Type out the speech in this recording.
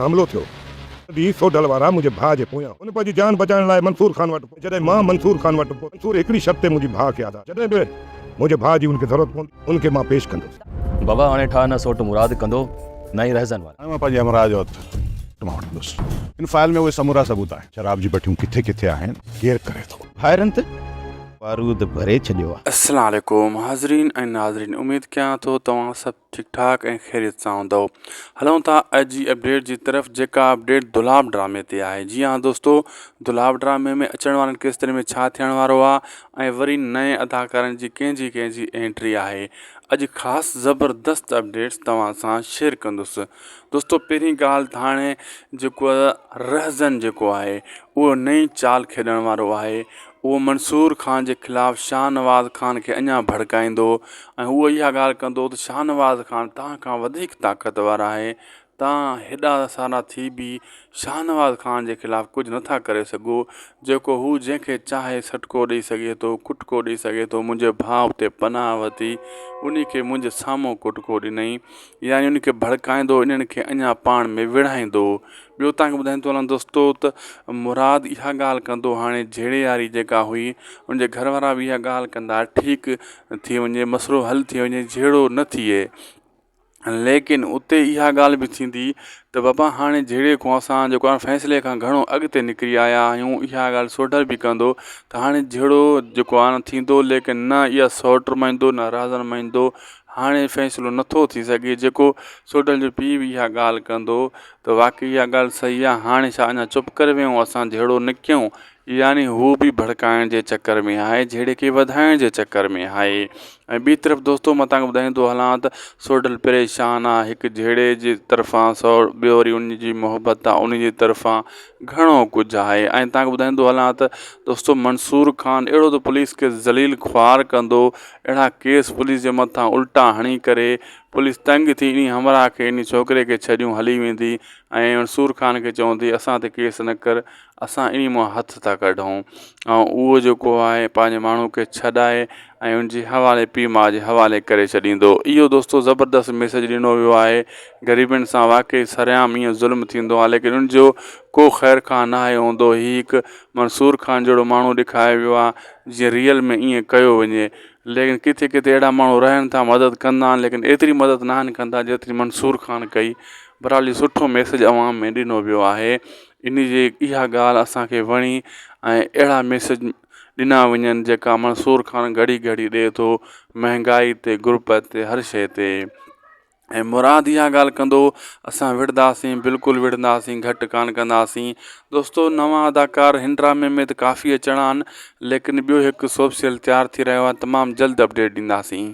हमलो थियो। दी सोडल वारा मुझे भाउ जे पोयां उन पंहिंजी जान बचाइण लाइ मंसूर खान वटि जॾहिं मां मंसूर खान वटि मंसूर हिकिड़ी शर्त ते मुंहिंजे भाउ खे आदा जॾहिं बि मुंहिंजे भाउ जी उनखे ज़रूरत पवंदी उनखे मां पेश कंदुसि। बाबा हाणे ठा न सोट मुराद कंदो न ई रहजन वारा। हाणे मां पंहिंजे हमराह जो हथु मां वठंदुसि। इन फाइल में उहे समूरा सबूत आहिनि। शराब जी भटियूं किथे किथे आहिनि, केरु करे थो, फायरनि ते बारूद भरे छॾियो आहे। अस्सलाम वालेकुम हाज़रीन ऐं नाज़रीन, उम्मीद कयां थो तव्हां सभु ठीक ठाक ऐं ख़ैरियत सां हूंदव। हलूं था अॼु जी अपडेट जी तरफ़, जेका अपडेट दुलाब ड्रामे ते आहे। जी हाँ दोस्तो, दुलाब ड्रामे में अचण वारनि किस्तनि में छा थियण वारो आहे ऐं वरी नए अदाकारनि जी कंहिंजी एंट्री आहे। अॼु ख़ासि ज़बरदस्त अपडेट्स तव्हां सां शेयर कंदुसि। दोस्तो पहिरीं ॻाल्हि त हाणे जेको रहज़न जेको आहे उहो नई चाल खेॾण वारो आहे। उहो मंसूर खान जे ख़िलाफ़ु शाहनवाज़ खान खे अञा भड़काईंदो ऐं उहो इहा ॻाल्हि कंदो त शाहनवाज़ खान तव्हां खां वधीक ताक़तवर आहे, तव्हां हेॾा सारा थी बि शाहनवाज़ खान जे ख़िलाफ़ु कुझु नथा करे सघो, जेको हू जंहिंखे चाहे सटको ॾेई सघे थो, कुटको ॾेई सघे थो। मुंहिंजे भाउ ते पनाह वरिती, उन खे मुंहिंजे साम्हूं कुटको ॾिनई, यानी उनखे भड़काईंदो, इन्हनि खे अञा पाण में विढ़ाईंदो। ॿियो तव्हांखे ॿुधाईंदो हलां दोस्तो त मुराद इहा ॻाल्हि कंदो हाणे जहिड़े यारी जेका हुई उनजे घर वारा बि इहा ॻाल्हि कंदा ठीकु थी वञे, मसइलो हल थी वञे, जहिड़ो न थिए। लेकिन उते इहा ॻाल्हि बि थींदी त बाबा हाणे जहिड़े खां असां जेको आहे फ़ैसिले खां घणो अॻिते निकिरी आया आहियूं। इहा ॻाल्हि सोढल बि कंदो त हाणे जहिड़ो जेको आहे न थींदो, लेकिन न इहा सौट रमाईंदो न राज़न रमाईंदो। हाणे फ़ैसिलो नथो थी सघे। जेको सोढल जो पीउ बि इहा ॻाल्हि कंदो त वाक़ई इहा ॻाल्हि सही आहे। हाणे छा अञा चुप करे वियूं, असां जहिड़ो न कयूं, यानी हू बि भड़काइण जे चकर में आहे, जहिड़े खे वधाइण जे चकर में आहे। ऐं ॿी तरफ़ दोस्तो मां तव्हांखे ॿुधाईंदो हलां त सोढल परेशान आहे, हिकु जहिड़े जे तरफ़ां ॿियो वरी उन जी मोहबत आहे, उन जी तरफ़ां घणो कुझु आहे। ऐं तव्हांखे ॿुधाईंदो हलां त दोस्तो मंसूर खान अहिड़ो त पुलिस खे ज़लील ख्वार कंदो, अहिड़ा केस पुलिस जे मथां उल्टा हणी करे पुलिस तंग थी इन हमराह खे, इन छोकिरे खे छॾियूं हली वेंदी ऐं मंसूर खान खे चवंदी असां ते केस न कर, असां इन मां हथ था कढूं। ऐं उहो जेको आहे पंहिंजे माण्हू खे छॾाए ऐं उनजे हवाले पीउ माउ जे हवाले करे छॾींदो। इहो दोस्तो ज़बरदस्त मैसेज ॾिनो वियो आहे। ग़रीबनि सां वाक़ई सरेआम ईअं ज़ुल्म थींदो आहे, लेकिन उनजो को ख़ैर खां न आहे हूंदो। हीउ हिकु मंसूर खान जहिड़ो माण्हू ॾेखारियो वियो आहे जीअं रियल में ईअं कयो वञे। लेकिन किथे किथे अहिड़ा माण्हू रहनि था, मदद कंदा आहिनि, लेकिन एतिरी मदद न आहिनि कंदा जेतिरी मंसूर खान कई। बराली सुठो मैसेज अवाम में ॾिनो वियो आहे। इन जी इहा ॻाल्हि असांखे वणी ऐं अहिड़ा मैसेज ॾिना वञनि जेका मंसूर खान घड़ी घड़ी ॾिए थो, महांगाई ते, गुरबत ते, हर शइ ते। ऐं मुराद इहा ॻाल्हि कंदो असां विढ़ंदासीं, बिल्कुलु विढ़ंदासीं, घटि कान कंदासीं। दोस्तो नवां अदाकार हिन ड्रामे में त काफ़ी अचणा आहिनि, लेकिन ॿियो हिकु सोशल तयारु थी रहियो आहे, तमामु जल्द अपडेट ॾींदासीं।